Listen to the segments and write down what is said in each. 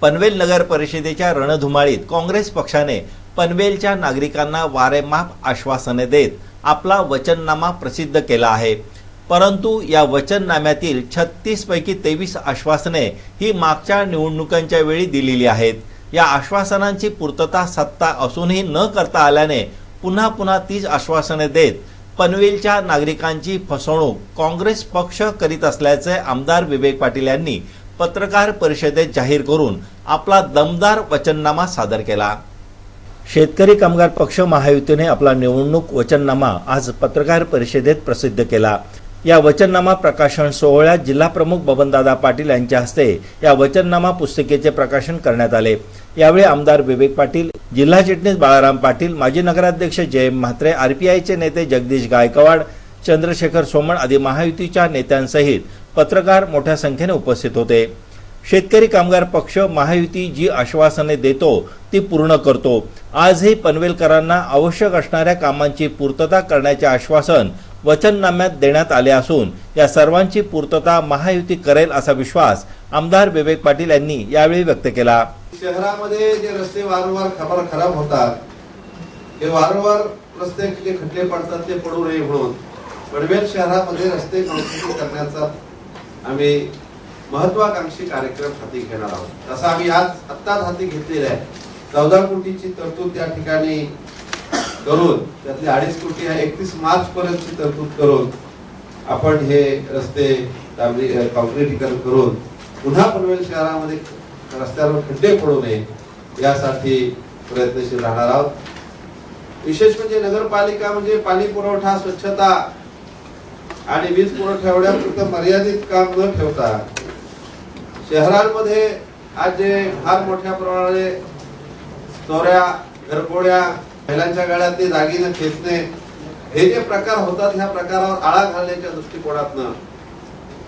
पनवेल नगर परिषदेच्या रणधुमाळीत काँग्रेस पक्षाने पनवेलच्या नागरिकांना वारेमाप आश्वासने देत आपला वचननामा प्रसिद्ध केला आहे। परंतु या वचननाम्यातील 36 पैकी 23 आश्वासने ही मागच्या निवडणुकांच्या वेळी दिलेली आहेत। या आश्वासनांची पूर्तता सत्ता असूनही न करता आल्याने पुन्हा तीच आश्वासने देत पनवेलच्या नागरिकांची फसवणूक काँग्रेस पक्ष करीत असल्याचे आमदार विवेक पाटील यांनी पत्रकार परिषदेत जाहीर करून आपला दमदार वचननामा सादर केला। शेतकरी कामगार पक्ष महायुतीने आपला निवडणूक वचननामा आज पत्रकार परिषदेत प्रसिद्ध केला। या वचननामा प्रकाशन सोहळ्यात जिल्हा प्रमुख बबनदादा पाटील यांच्या हस्ते या वचननामा पुस्तिकेचे प्रकाशन करण्यात आले। यावेळी आमदार विवेक पाटील, जिल्हा चिटणीस बाळाराम पाटील, माजी नगराध्यक्ष जयंत म्हात्रे, आरपीआयचे नेते जगदीश गायकवाड, चंद्रशेखर सोमण आदी महायुतीच्या नेत्यांसहित पत्रकार मोठ्या संख्येने उपस्थित होते। शेतकरी कामगार पक्ष महायुती जी आश्वासने देतो ती पूर्ण करतो। आजही पनवेलकरांना आवश्यक असणाऱ्या कामांची पूर्तता करण्याचे आश्वासन वचननाम्यात देण्यात आले असून या सर्वांची पूर्तता महायुती करेल असा विश्वास आमदार विवेक पाटील यांनी यावेळी व्यक्त केला। शहरामध्ये जे रस्ते वारंवार खराब होतात, हे वारंवार रस्ते जे खड्डे पडतात ते पडू नये म्हणून पनवेल शहरामध्ये रस्ते काँक्रीट करण्याचा आम्ही महत्वाकांक्षी कार्यक्रम हाती घेणार आहोत। तसा आम्ही आत्ताच हाती घेतलेला आहे। 14 कोटीची तरतूद त्या ठिकाणी करून त्यातले 2.5 कोटी 31 मार्च पर्यंतची तरतूद करून आपण हे रस्ते काँक्रीटीकरण करून पुन्हा पनवेल शहरामध्ये रस्त्यावर खड्डे पडू नये यासाठी प्रयत्नशील राहणार आहोत। विशेष म्हणजे नगरपालिका म्हणजे पाणी पुरवठा, स्वच्छता आणि वीज पुरवठा एवढ्यापुरतं मर्यादित काम न ठेवता शहरांमध्ये आज जे फार मोठ्या प्रमाणाने चोऱ्या, घरफोड्या, महिलांच्या गळ्यात दागिने खेचणे हे जे प्रकार होतात, ह्या प्रकारावर आळा घालण्याच्या दृष्टिकोनातून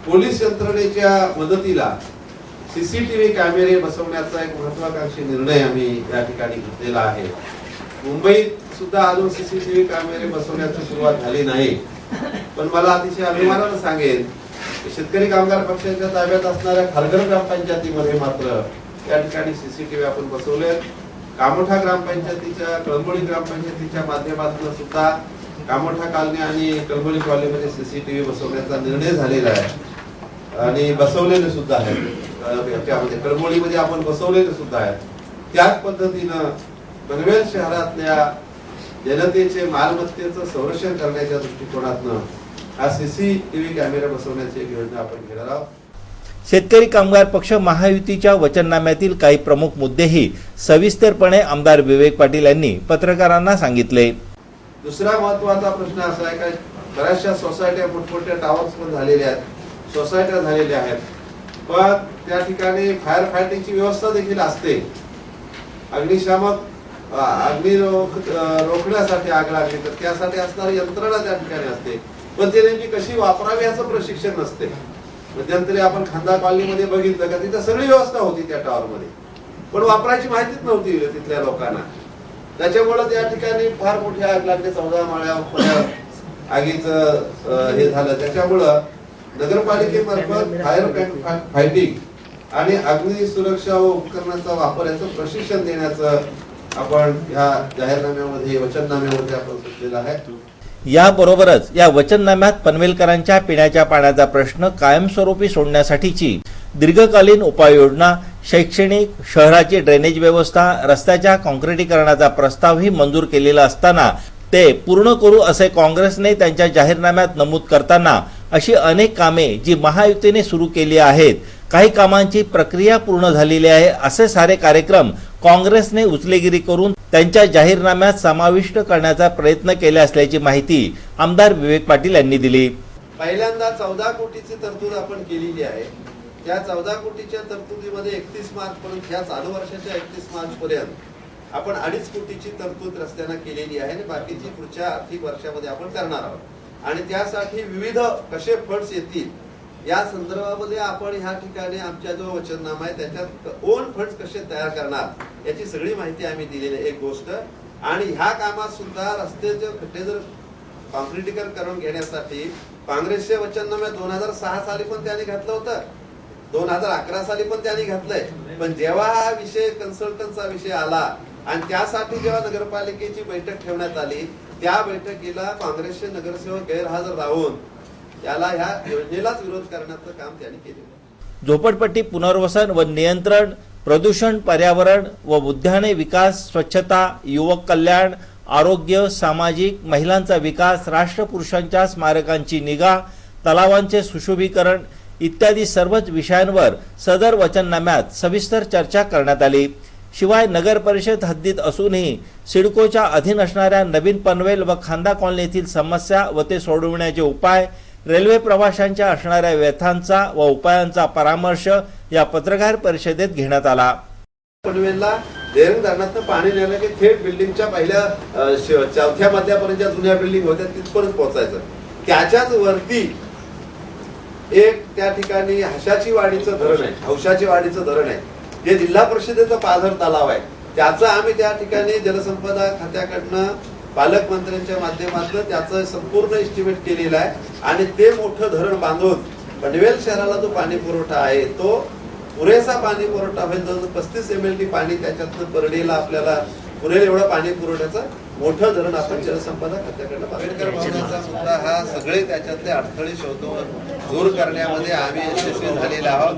पोलीस यंत्रणेच्या मदतीला सीसीटीव्ही कॅमेरे बसवण्याचा एक महत्वाकांक्षी निर्णय आम्ही या ठिकाणी घेतलेला आहे। मुंबईत सुद्धा अजून सीसीटीव्ही कॅमेरे बसवण्याची सुरुवात झाली नाही, पण मला अतिशय अभिमानाने सांगेन शेतकरी कामगार पक्षाच्या ताब्यात असणाऱ्या खारघर ग्रामपंचायतीमध्ये मात्र या ठिकाणी सीसीटीव्ही आपण बसवले। कामोठा ग्रामपंचायतीच्या, कळंबोली ग्रामपंचायतीच्या माध्यमातून सुद्धा कामोठा कॉलनी आणि कळंबोली कॉलनीमध्ये सीसीटीव्ही बसवण्याचा निर्णय झालेला आहे आणि बसवलेले सुद्धा आहेत। याच्यामध्ये कळंबोलीमध्ये आपण बसवलेले सुद्धा आहेत। त्याच पद्धतीनं पनवेल शहरातल्या जनतेचे मालमत्तेचं संरक्षण करण्याच्या दृष्टिकोनातून हा सीसीटीव्ही कॅमेरा बसवण्याची एक योजना आपण घेणार आहोत। शेतकरी कामगार पक्ष महायुतीच्या वचननाम्यातील काही प्रमुख मुद्देही सविस्तरपणे आमदार विवेक पाटील यांनी पत्रकारांना सांगितले। दुसरा महत्त्वाचा प्रश्न असा आहे की बऱ्याचशा सोसायट्या मोठमोठ्या टावर्स पण झालेल्या आहेत, सोसायट्या झालेल्या आहेत, पण त्या ठिकाणी फायर फायटिंगची व्यवस्था देखील असते। अग्नी रोखण्यासाठी आग लागली तर त्यासाठी असणारी यंत्रणा त्या ठिकाणी असते, पण ते नेमकी कशी वापरावी याचं प्रशिक्षण नसते। मध्यंतरी आपण खांदा कॉलनीमध्ये बघितलं का तिथं सगळी व्यवस्था होती त्या टावरमध्ये, पण वापरायची माहितीच नव्हती तिथल्या लोकांना। त्याच्यामुळे त्या ठिकाणी फार मोठी आग लागली, 14 माळ्या आगीचं हे झालं। त्याच्यामुळं नगरपालिकेमार्फत फायर फायटिंग आणि अग्नी सुरक्षा उपकरणाचा वापर याचं प्रशिक्षण देण्याचं आपण या जाहीरनाम्यामध्ये, वचननाम्यामध्ये आपण सुचलेलं आहे। याबरोबरच या वचननाम्यात पनवेलकरांच्या पिण्याच्या पाण्याचा प्रश्न कायमस्वरूपी सोडण्यासाठीची दीर्घकालीन उपाययोजना, शैक्षणिक, शहराची ड्रेनेज व्यवस्था, रस्त्याच्या काँक्रीटीकरणाचा प्रस्तावही मंजूर केलेला असताना ते पूर्ण करू असे काँग्रेसने त्यांच्या जाहीरनाम्यात नमूद करताना अशी अनेक कामे जी महायुतीने सुरू केली आहेत, काही कामांची प्रक्रिया पूर्ण झालेली आहे असे सारे कार्यक्रम काँग्रेसने उचलेगिरी करून त्यांच्या जाहीरनाम्यात समाविष्ट करण्याचा प्रयत्न केले असल्याची माहिती आमदार विवेक पाटील यांनी दिली। पहिल्यांदा 14 कोटीची तरतूद आपण केलेली आहे। त्या 14 कोटीच्या तरतुदीमध्ये 31 मार्च पर्यंत, ह्या चालू वर्षाच्या 31 मार्च पर्यंत आपण 2.5 कोटीची तरतूद रस्त्यांना केलेली आहे आणि बाकीची पुढच्या आर्थिक वर्षामध्ये आपण करणार आहोत। आणि त्यासाठी विविध कसे फंड्स येतील या संदर्भामध्ये आपण ह्या ठिकाणी आमच्या जो वचननामा आहे त्याच्यात ओन फंड्स कसे तयार करणार याची सगळी माहिती आम्ही दिलेली आहे। एक गोष्ट, आणि ह्या कामात सुद्धा रस्त्याचे खड्डे जर काँक्रीटीकरण करून घेण्यासाठी काँग्रेसचे वचननामे 2006 साली पण त्यांनी घातलं होतं 2011 साली पण त्यांनी घातलंय, पण जेव्हा हा विषय कन्सल्टंटचा विषय आला आणि त्यासाठी जेव्हा नगरपालिकेची बैठक ठेवण्यात आली, त्या बैठकीला काँग्रेसचे नगरसेवक गैरहजर राहून याला ह्या योजनेलाच विरोध करण्याचं काम त्यांनी केलेलं. झोपडपट्टी पुनर्वसन व नियंत्रण, प्रदूषण, पर्यावरण व उद्याने विकास, स्वच्छता, युवक कल्याण, आरोग्य, सामाजिक, महिलांचा विकास, राष्ट्रपुरुषांच्या स्मारकांची निगा, तलावांचे सुशोभीकरण इत्यादी सर्वच विषयांवर सदर वचननाम्यात सविस्तर चर्चा करण्यात आली. शिवाय नगर परिषद हद्दीत असूनही सिडकोच्या अधीन असणाऱ्या नवीन पनवेल व खांदा कॉलनी येथील समस्या व ते सोडविण्याचे उपाय, रेल्वे प्रवाशांच्या असणाऱ्या व्यथांचा व उपायांचा परामर्श या पत्रकार परिषदेत घेण्यात आला. पनवेलला देरंग धरणातनं पाणी नेलं की थेट बिल्डिंगच्या पहिल्या चौथ्या मध्यापर्यंत ज्या जुन्या बिल्डिंग होत्या तिथपर्यंत पोहोचायचं. त्याच्याच वरती एक त्या ठिकाणी हौशाची वाडीचं धरण आहे, जे जिल्हा परिषदेचा पाझर तलाव आहे. त्याचं आम्ही त्या ठिकाणी जलसंपदा खात्याकडनं पालकमंत्र्यांच्या माध्यमातून त्याचं संपूर्ण एस्टिमेट केलेलं आहे आणि ते मोठं धरण बांधून पनवेल शहराला जो पाणी पुरवठा आहे तो पुरेसा पाणी पुरवठा होईल. जवळजवळ 35 MLD पाणी त्याच्यातनं पर डेला आपल्याला पुरेल एवढं पाणी पुरवठ्याचं मोठं धरण आपण जलसंपदा खात्याकडनं. आंबेडकर भवनाचा मुद्दा हा सगळे त्याच्यातले अडथळे शोधून दूर करण्यामध्ये आम्ही यशस्वी झालेले आहोत.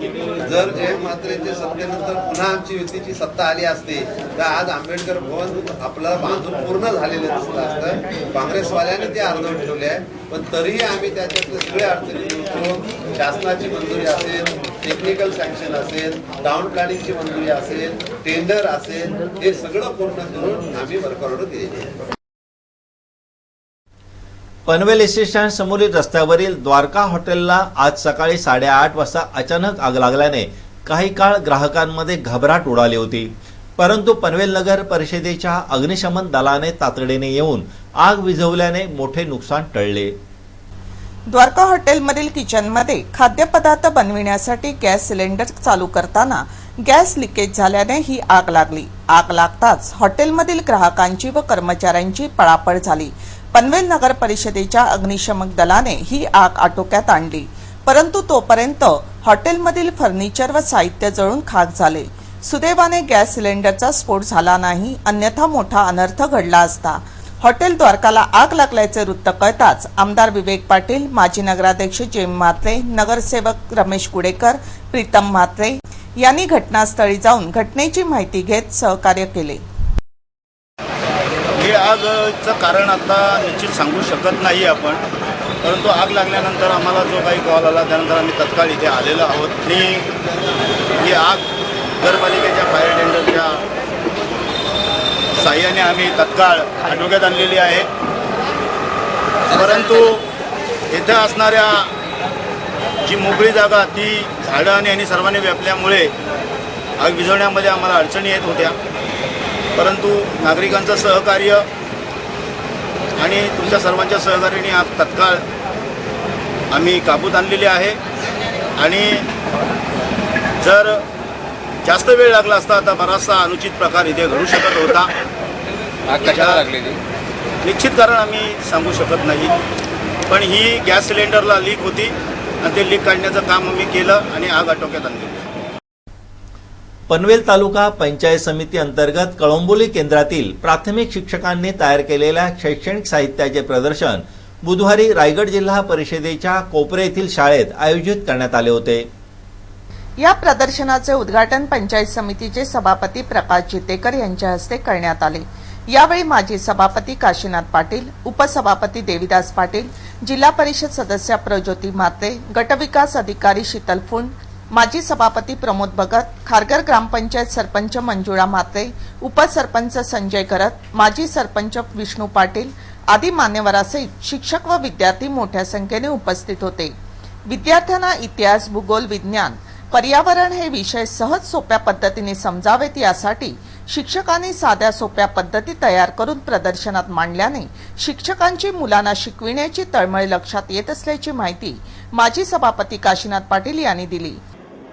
जर जयंत म्हात्रेंच्या सत्तेनंतर पुन्हा आमची युतीची सत्ता आली असती तर आज आंबेडकर भवन आपलं बांधून पूर्ण झालेलं दिसलं असतं. काँग्रेसवाल्यांनी ते अर्धवट ठेवले आहे, पण तरीही आम्ही त्याच्यातले सगळे अडचणी दूर करून शासनाची मंजुरी असेल, टेक्निकल सँक्शन असेल, टाउन प्लॅनिंगची मंजुरी असेल, टेंडर असेल, हे सगळं पूर्ण करून आम्ही वर्कआउट दिलेली आहे. पनवेल एसटी स्टँड समोरील रस्त्यावरील द्वारका हॉटेलला आज सकाळी 8:30 वाजता अचानक आग लागल्याने काही काळ ग्राहकांमध्ये घबराट उडाली होती. परंतु पनवेल नगर परिषदेच्या अग्निशमन दलाने तातडीने येऊन आग विझवल्याने मोठे नुकसान टळले. द्वारका हॉटेलमधील किचनमध्ये खाद्यपदार्थ बनविण्यासाठी गॅस सिलेंडर चालू करताना गॅस लिकेज झाल्याने ही आग लागली. आग लागताच हॉटेलमधील ग्राहकांची व कर्मचाऱ्यांची पळापळ झाली. पनवेल नगर परिषदेच्या अग्निशमन दलाने ही आग आटोक्यात आणली, परंतु तोपर्यंत हॉटेलमधील फर्निचर व साहित्य जळून खाक झाले. सुदैवाने गॅस सिलेंडरचा स्फोट झाला नाही, अन्यथा मोठा अनर्थ घडला असता. हॉटेल द्वारकाला आग लागल्याचे वृत्त कळताच आमदार विवेक पाटील, माजी नगराध्यक्ष जेम म्हात्रे, नगरसेवक रमेश कुडेकर, प्रीतम म्हात्रे यांनी घटनास्थळी जाऊन घटनेची माहिती घेत सहकार्य केले. हे आगचं कारण आता निश्चित सांगू शकत नाही आपण, परंतु आग लागल्यानंतर आम्हाला जो काही कॉल आला त्यानंतर आम्ही तत्काळ इथे आलेलो आहोत. ही आग नगरपालिकेच्या फायर टेंडरच्या साह्याने आम्ही तत्काळ आटोक्यात आणलेली आहे. परंतु इथं असणाऱ्या जी मोकळी जागा ती झाडं आणि सर्वांनी व्यापल्यामुळे आग विझवण्यामध्ये आम्हाला अडचणी येत होत्या. परंतु नागरिकांचं सहकार्य आणि तुमच्या सर्वांच्या सहकार्याने आग तत्काळ आम्ही काबूत आणलेली आहे. आणि जर जास्त वेळ लागला असता तर बराचसा अनुचित प्रकार इथे घडू शकत होता. निश्चित कारण आम्ही सांगू शकत नाही, पण ही गॅस सिलेंडरला लीक होती आणि ते लीक काढण्याचं काम आम्ही केलं आणि आग आटोक्यात आणली. पनवेल तालुका पंचायत समिती अंतर्गत कळंबोली केंद्रातील प्राथमिक शिक्षकांनी तयार केलेल्या शैक्षणिक साहित्याचे प्रदर्शन बुधवारी रायगड जिल्हा परिषदेच्या कोपरे येथील शाळेत आयोजित करण्यात आले होते. या प्रदर्शनाचे उद्घाटन पंचायत समितीचे सभापती प्रकाश जितेकर यांच्या हस्ते करण्यात आले. यावेळी माजी सभापती काशीनाथ पाटील, उपसभापती देविदास पाटील, जिल्हा परिषद सदस्या प्रज्योती म्हात्रे, गटविकास अधिकारी शीतल फुंड, माजी सभापती प्रमोद भगत, खारघर ग्रामपंचायत सरपंच मंजुळा म्हात्रे, उपसरपंच संजय करत, माजी सरपंच विष्णू पाटील आदी मान्यवरांसहित शिक्षक व विद्यार्थी मोठ्या संख्येने उपस्थित होते. विद्यार्थ्यांना इतिहास, भूगोल, विज्ञान, पर्यावरण हे विषय सहज सोप्या पद्धतीने समजावेत यासाठी शिक्षकांनी साध्या सोप्या पद्धती तयार करून प्रदर्शनात मांडल्याने शिक्षकांची मुलांना शिकविण्याची तळमळ लक्षात येत असल्याची माहिती माजी सभापती काशीनाथ पाटील यांनी दिली.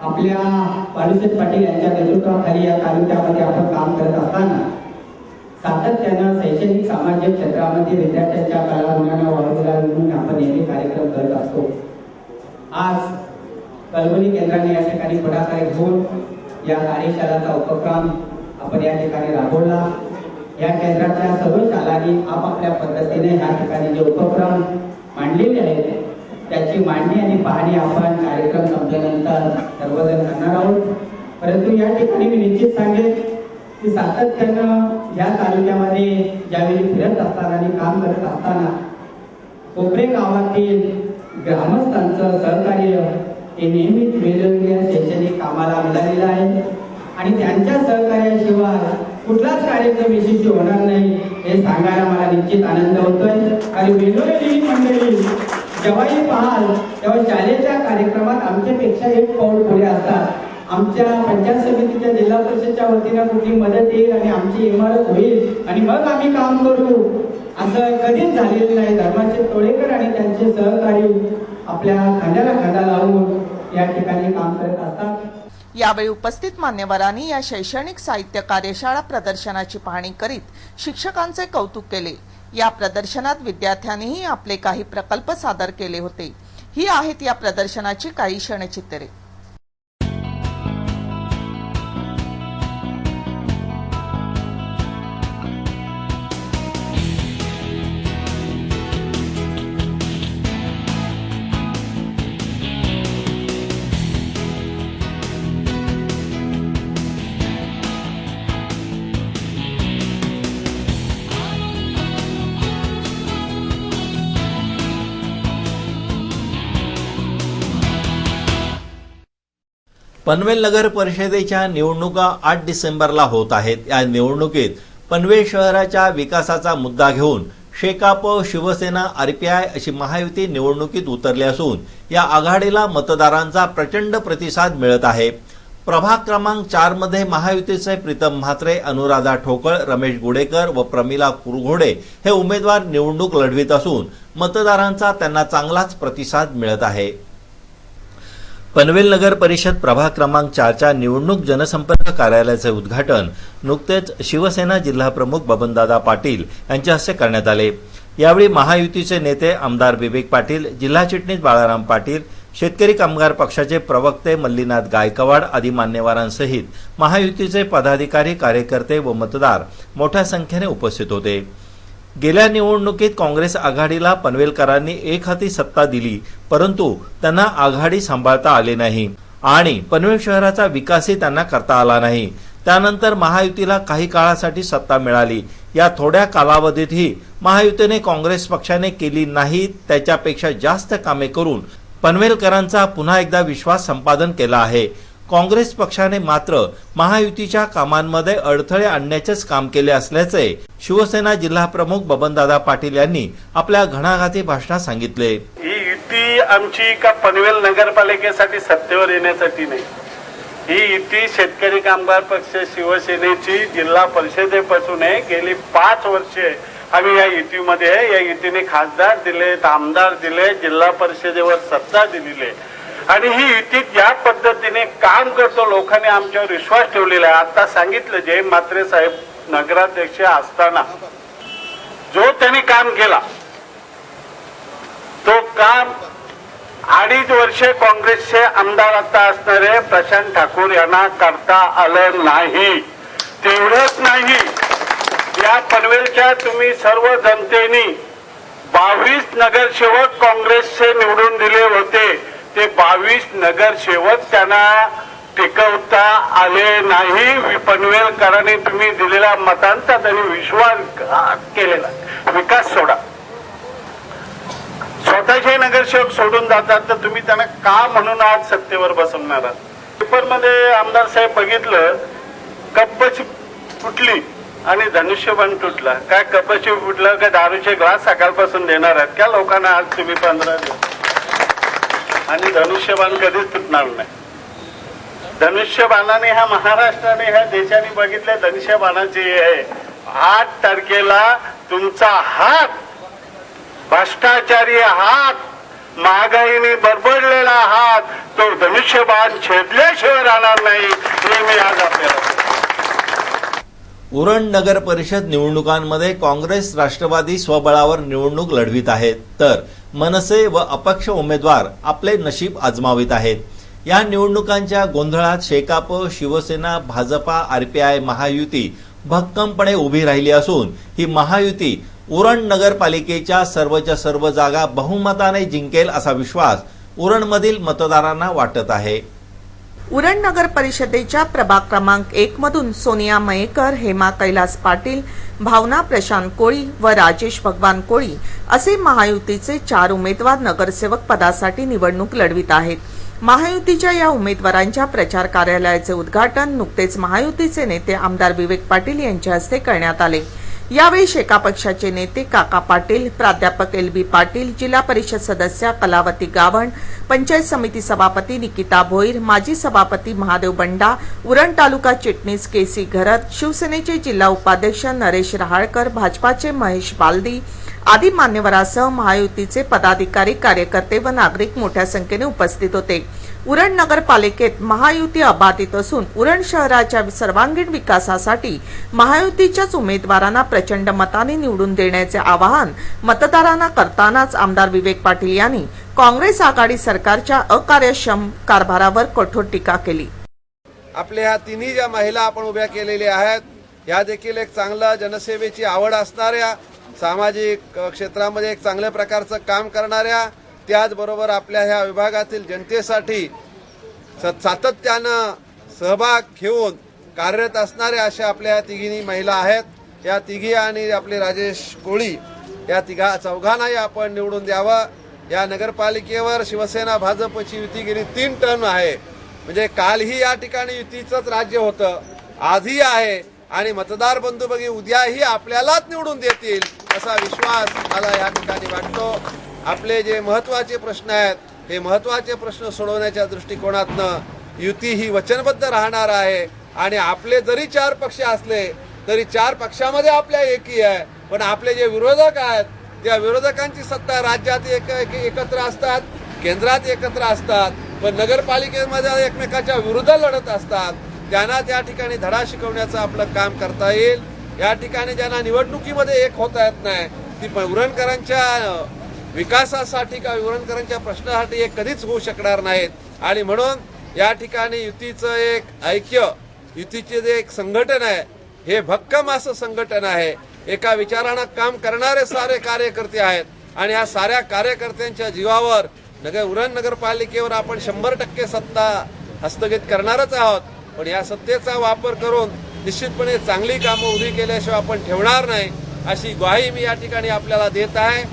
आपल्या बाळूसाहेब पाटील यांच्या नेतृत्वाखाली या तालुक्यामध्ये आपण काम करत असताना सातत्यानं शैक्षणिक सामाजिक क्षेत्रामध्ये विद्यार्थ्यांच्या कलागुणांना वाढ दिला म्हणून आपण नेहमी कार्यक्रम करत असतो. आज कळवली केंद्राने या ठिकाणी पुढाकार घेऊन या कार्यशाळेचा उपक्रम आपण या ठिकाणी राबवला। या केंद्राच्या सर्व शाळांनी आपापल्या पद्धतीने या ठिकाणी जे उपक्रम मांडलेले आहेत त्याची मांडणी आणि पाहणी आपण कार्यक्रम संपल्यानंतर सर्वजण करणार आहोत। परंतु या ठिकाणी मी निश्चित सांगेन की सातत्यानं या तालुक्यामध्ये ज्यावेळी फिरत असताना आणि काम करत असताना कोपरे गावातील ग्रामस्थांचं सहकार्य हे नेहमीच वेगवेगळ्या शैक्षणिक कामाला मिळालेलं आहे आणि त्यांच्या सहकार्याशिवाय कुठलाच कार्यक्रम यशस्वी होणार नाही हे सांगायला मला निश्चित आनंद होतोय। आणि वेगवेगळी मंडळी जेव्हाही पाहाल तेव्हा शाळेच्या कार्यक्रमात आमच्यापेक्षा एक पाऊल पुढे असतात। आमच्या पंचायत समितीच्या जिल्हा परिषदच्या वतीनं कुठली मदत येईल आणि आमची इमारत होईल आणि मग आम्ही काम करू असं कधीच झालेलं नाही। धर्माचे तोडेकर आणि त्यांचे सहकारी आपल्या खांद्याला खांदा लावून या ठिकाणी काम करत असतात। यावेळी उपस्थित मान्यवरांनी या शैक्षणिक साहित्य कार्यशाळा प्रदर्शनाची पाहणी करीत शिक्षकांचे कौतुक केले। या प्रदर्शनात विद्यार्थ्यांनीही आपले काही प्रकल्प सादर केले होते। ही आहेत या प्रदर्शनाची काही क्षणचित्रे। पनवेल नगर परिषदेच्या निवडणुका 8 डिसेंबरला होत आहेत। या निवडणुकीत पनवेल शहराच्या विकासाचा मुद्दा घेऊन शेकाप, शिवसेना, आरपीआय अशी महायुती निवडणुकीत उतरली असून या आघाडीला मतदारांचा प्रचंड प्रतिसाद मिळत आहे। प्रभाग क्रमांक 4 मध्ये महायुतीचे प्रीतम म्हात्रे, अनुराधा ठोकळ, रमेश गुडेकर व प्रमिला कुरघोडे हे उमेदवार निवडणूक लढवित असून मतदारांचा त्यांना चांगलाच प्रतिसाद मिळत आहे। पनवेल नगर परिषद प्रभाग क्रमांक 4च्या निवडणूक जनसंपर्क कार्यालयाचे उद्घाटन नुकतेच शिवसेना जिल्हा प्रमुख बबनदादा पाटील यांच्या हस्ते करण्यात आले। यावेळी महायुतीचे नेते आमदार विवेक पाटील, जिल्हा चिटणीस बाळाराम पाटील, शेतकरी कामगार पक्षाचे प्रवक्ते मल्लीनाथ गायकवाड आदी मान्यवरांसहित महायुतीचे पदाधिकारी, कार्यकर्ते व मतदार मोठ्या संख्येने उपस्थित होते। गेल्या निवडणुकीत काँग्रेस आघाडीला पनवेलकरांनी एक हाती सत्ता दिली, परंतु त्यांना आघाडी सांभाळता आले नाही आणि पनवेल शहराचा विकासही त्यांना करता आला नाही। त्यानंतर महायुतीला काही काळासाठी सत्ता मिळाली। या थोड्या कालावधीतही महायुतीने काँग्रेस पक्षाने केली नाही त्याच्यापेक्षा जास्त कामे करून पनवेलकरांचा पुन्हा एकदा विश्वास संपादन केला आहे। काँग्रेस पक्षाने मात्र महायुतीच्या कामांमध्ये अडथळे आणण्याचेच काम केले असल्याचे शिवसेना जिल्हा प्रमुख बबनदादा पाटील यांनी आपल्या घणाघाती भाषणात सांगितले। ही युती आमची का पनवेल नगरपालिकेसाठी सत्तेवर येण्यासाठी नाही, ही युती शेतकरी कामगार पक्ष शिवसेनेची जिल्हा परिषदेपासून आहे। गेली 5 वर्षे आम्ही या युतीमध्ये आहे। या युतीने खासदार दिले, आमदार दिले, जिल्हा परिषदेवर सत्ता दिलेली आहे आणि ही युतीत या पद्धतीने काम करतो। लोकांनी आमच्यावर विश्वास ठेवलेला आहे। आता सांगितलं जय म्हात्रे साहेब नगराध्यक्ष असताना जो त्यांनी काम केला तो काम 2.5 वर्षे काँग्रेसचे आमदार आता असणारे प्रशांत ठाकूर यांना करता आलं नाही। तेवढंच नाही, या पनवेलच्या तुम्ही सर्व जनतेने 22 नगरसेवक काँग्रेसचे निवडून दिले होते। ते 22 नगरसेवक त्यांना टिकवता आले नाही। पनवेलकरांनी तुम्ही दिलेल्या मतांचा त्यांनी विश्वासघात केलेला। विकास सोडा, स्वतःचे नगरसेवक सोडून जातात तर तुम्ही त्यांना का म्हणून आज सत्तेवर बसवणार आहात? पेपरमध्ये आमदार साहेब बघितलं, कप्पची फुटली आणि धनुष्यबाण तुटला। काय कप्पची फुटलं का दारूचे ग्लास सकाळपासून देणार आहेत का लोकांना? आज तुम्ही 15 दिवस आणि धनुष्यबाण कधीच तुटणार नाही। धनुष्यबाणाने ह्या महाराष्ट्राने ह्या देशाने बघितले धनुष्यबाणाची आहे। 8 तारखेला तुमचा हात, भ्रष्टाचारी हात, महागाईने बरबडलेला हात, तो धनुष्यबाण छेदल्याशिवाय राहणार नाही हे मी आज आपल्याला। उरण नगर परिषद निवडणुकांमध्ये काँग्रेस, राष्ट्रवादी स्वबळावर निवडणूक लढवित आहेत, तर मनसे व अपक्ष उमेदवार आपले नशीब आजमावित आहेत। या निवडणुकांच्या गोंधळात शेकाप, शिवसेना, भाजपा, आरपीआय महायुती भक्कमपणे उभी राहिली असून ही महायुती उरण नगरपालिकेच्या सर्वच्या सर्व जागा बहुमताने जिंकेल असा विश्वास उरणमधील मतदारांना वाटत आहे। उरण नगर परिषदेच्या प्रभाग क्रमांक 1 मधून सोनिया मयेकर, हेमा कैलास पाटील, भावना प्रशांत कोळी व राजेश भगवान कोळी असे महायुतीचे 4 उमेदवार नगरसेवक पदासाठी निवडणूक लढवित आहेत। महायुतीच्या या उमेदवारांच्या प्रचार कार्यालयाचे उद्घाटन नुकतेच महायुतीचे नेते आमदार विवेक पाटील यांच्या हस्ते करण्यात आले। यावेळी शेका पक्षाचे नेते काका पाटील, प्राध्यापक LB पाटील, जिल्हा परिषद सदस्या कलावती गावण, पंचायत समिती सभापती निकिता भोईर, माजी सभापती महादेव बंडा, उरण तालुका चिटणीस KC घरत, शिवसेनेचे जिल्हा उपाध्यक्ष नरेश रहाळकर, भाजपाचे महेश बालदी आदी मान्यवरांसह महायुतीचे पदाधिकारी, कार्यकर्ते व नागरिक मोठ्या संख्येने उपस्थित होते। उरण नगरपालिकेत महायुती अबाधित असून उरण शहराच्या सर्वांगीण विकासासाठी महायुतीच्याच उमेदवारांना प्रचंड मताने निवडून देण्याचे आवाहन मतदारांना करतानाच आमदार विवेक पाटील यांनी काँग्रेस आघाडी सरकारच्या अकार्यक्षम कारभारावर कठोर टीका केली। आपल्या ह्या तिन्ही ज्या महिला आपण उभ्या केलेल्या आहेत, ह्या देखील एक चांगलं जनसेवेची आवड असणाऱ्या, सामाजिक क्षेत्रामध्ये एक चांगल्या प्रकारचं काम करणाऱ्या, त्याचबरोबर आपल्या ह्या विभागातील जनतेसाठी सातत्यानं सहभाग घेऊन कार्यरत असणाऱ्या अशा आपल्या तिघींनी महिला आहेत। या तिघी आणि आपले राजेश कोळी या चौघांनाही आपण निवडून द्यावं। या नगरपालिकेवर शिवसेना भाजपची युती गेली 3 टर्म आहे, म्हणजे कालही या ठिकाणी युतीचंच राज्य होतं, आजही आहे आणि मतदार बंधू बघी उद्याही आपल्यालाच निवडून देतील असा विश्वास मला या ठिकाणी वाटतो। आपले जे महत्त्वाचे प्रश्न आहेत, हे महत्त्वाचे प्रश्न सोडवण्याच्या दृष्टिकोनातनं युती ही वचनबद्ध राहणार आहे आणि आपले जरी 4 पक्ष असले तरी 4 पक्षामध्ये आपल्या एकी आहे, पण आपले जे विरोधक आहेत त्या विरोधकांची सत्ता राज्यात एकत्र असतात, केंद्रात एकत्र असतात, पण नगरपालिकेमध्ये एकमेकाच्या विरुद्ध लढत असतात। त्यांना त्या ठिकाणी धडा शिकवण्याचं आपलं काम करता येईल। या ठिकाणी ज्यांना निवडणुकीमध्ये एक होता येत नाही, ती उरणकरांच्या विकासासाठी का उरणकरांच्या प्रश्नासाठी एक कधीच होऊ शकणार नाहीत आणि म्हणून या ठिकाणी युतीचं एक ऐक्य, युतीचे जे एक संघटन आहे, हे भक्कम असं संघटन आहे। एका विचारानं काम करणारे सारे कार्यकर्ते आहेत आणि या साऱ्या कार्यकर्त्यांच्या जीवावर उरण नगरपालिकेवर आपण 100% सत्ता हस्तगत करणारच आहोत, पण या सत्तेचा वापर करून निश्चितपणे चांगली कामं उभी केल्याशिवाय आपण ठेवणार नाही अशी ग्वाही मी या ठिकाणी आपल्याला देत आहे।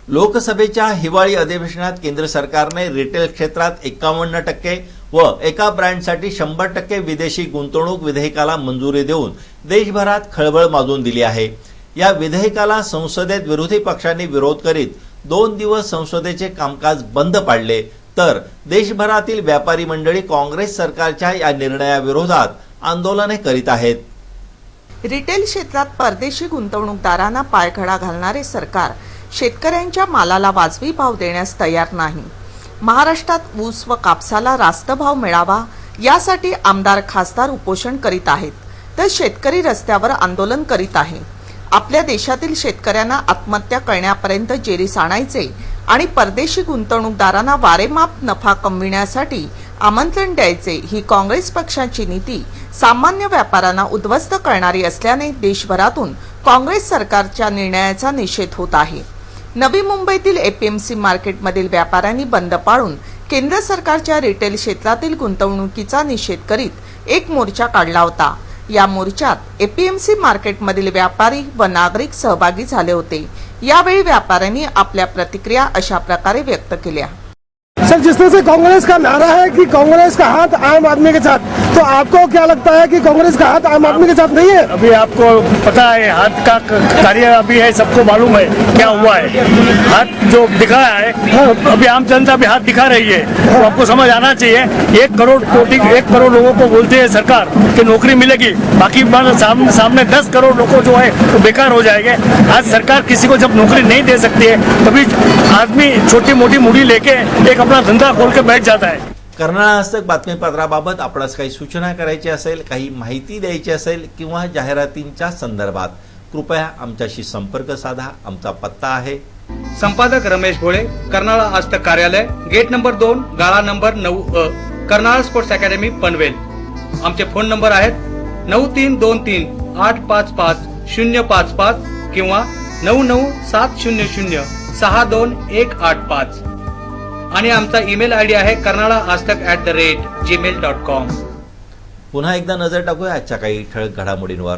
लोकसभेच्या हिवाळी अधिवेशनात केंद्र सरकारने रिटेल क्षेत्रात 51% व एका ब्रँडसाठी 100% विदेशी गुंतवणूक विधेयकाला मंजुरी देऊन देशभरात खळबळ माजून दिली आहे। या विधेयकाला संसदेत विरोधी पक्षांनी विरोध करीत 2 दिवस संसदेचे कामकाज बंद पाडले, तर देशभरातील व्यापारी मंडळी काँग्रेस सरकारच्या या निर्णयाविरोधात आंदोलने करीत आहेत। रिटेल क्षेत्रात परदेशी गुंतवणूकदारांना पायघडा घालणारे सरकार शेतकऱ्यांच्या मालाला वाजवी भाव देण्यास तयार नाही। महाराष्ट्रात ऊस व कापसाला रास्त भाव मिळावा यासाठी आमदार खासदार उपोषण करीत आहेत, तर शेतकरी रस्त्यावर आंदोलन करीत आहे। आपल्या देशातील शेतकऱ्यांना आत्महत्या करण्यापर्यंत जेरीस आणायचे आणि परदेशी गुंतवणूकदारांना वारेमाप नफा कमविण्यासाठी आमंत्रण द्यायचे ही काँग्रेस पक्षाची नीती सामान्य व्यापाऱ्यांना उद्ध्वस्त करणारी असल्याने देशभरातून काँग्रेस सरकारच्या निर्णयाचा निषेध होत आहे। नवी मुंबईतील APMC मार्केटमधील व्यापाऱ्यांनी बंद पाळून केंद्र सरकारच्या रिटेल क्षेत्रातील गुंतवणुकीचा निषेध करीत एक मोर्चा काढला होता। या मोर्चात APMC मार्केटमधील व्यापारी व नागरिक सहभागी झाले होते। यावेळी व्यापाऱ्यांनी आपल्या प्रतिक्रिया अशा प्रकारे व्यक्त केल्या। सर, जिस तरह से कांग्रेस का नारा है कि कांग्रेस का हाथ आम आदमी के साथ, तो आपको क्या लगता है कि कांग्रेस का हाथ आम आदमी के साथ नहीं है? अभी आपको पता है हाथ का कार्य अभी है, सबको मालूम है क्या हुआ है। हाथ जो दिखाया है, अभी आम जनता भी हाथ दिखा रही है, तो आपको समझ आना चाहिए। 1 करोड़ लोगों को बोलते हैं सरकार कि नौकरी मिलेगी, बाकी सामने 10 करोड़ लोगों जो है वो बेकार हो जाएंगे। आज सरकार किसी को जब नौकरी नहीं दे सकती है, तभी आदमी छोटी मोटी मुड़ी लेके एक अपना धंदा खोल के बैठ जाता है। कर्नाळा हस्तक बातमीपत्राबाबत आपणास काही सूचना करायची असेल, काही माहिती द्यायची असेल किंवा जाहिरातींच्या संदर्भात कृपया आमच्याशी संपर्क साधा। आमचा पत्ता आहे संपादक रमेश भोळे, कर्नाळा आजतक कार्यालय, गेट नंबर 2, गाळा number 9A, Karnala sports academy Panvel. आमचे फोन नंबर आहेत 9323855055 किंवा 9970062185 आणि आमचा ईमेल आयडी आहे कर्नाळाआजतक@gmail.com. पुन्हा एकदा नजर टाकूया आजच्या काही ठळक घडामोडींवर.